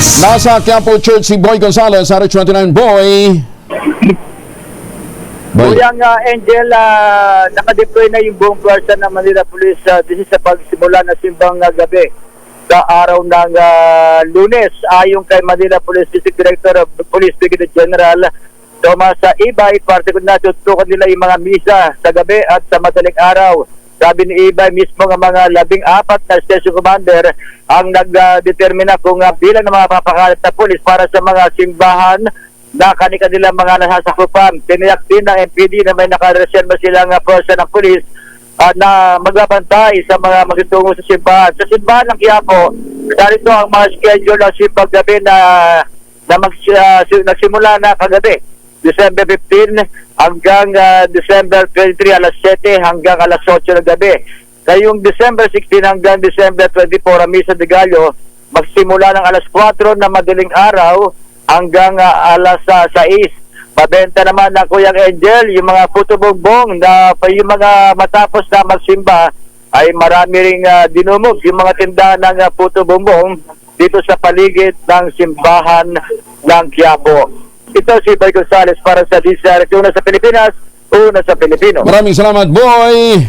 Nasa Quiapo Church si Boy Gonzales, RH29 Boy. Kuyang Angel, nakadeploy na yung buong pwersa ng Manila Police. This is sa pagsimula ng simbang gabi sa araw ng Lunes. Ayon kay Manila Police District Director of Police Brigadier General Tomas Ibay, partikular na tutukan nila yung mga misa sa gabi at sa madaling araw. Sabi ni Ibay mismo ng mga 14 na station commander ang nagdetermina kung bilang ng mga papakalat na pulis para sa mga simbahan na kanilang mga nasasakupan. Tiniyak din ng MPD na may nakareserva silang pwersa ng pulis na magbabantay sa mga magtutungo sa simbahan. Sa simbahan ng Quiapo, narito ang mga schedule ng simbang gabi na nagsimula na kagabi. December 15 hanggang December 23 alas 7 hanggang alas 8 ng gabi. Kayong December 16 hanggang December 24 ang Misa de Gallo magsimula ng alas 4 na madaling araw hanggang alas 6. Mabenta naman ng Kuyang Angel yung mga puto bongbong na yung mga matapos na magsimba ay marami ring dinumog yung mga tindahan ng puto bongbong dito sa paligid ng simbahan ng Quiapo. Ito si Boy Gonzales para sa DCR, una sa Pilipinas, una sa Pilipino. Maraming salamat, Boy.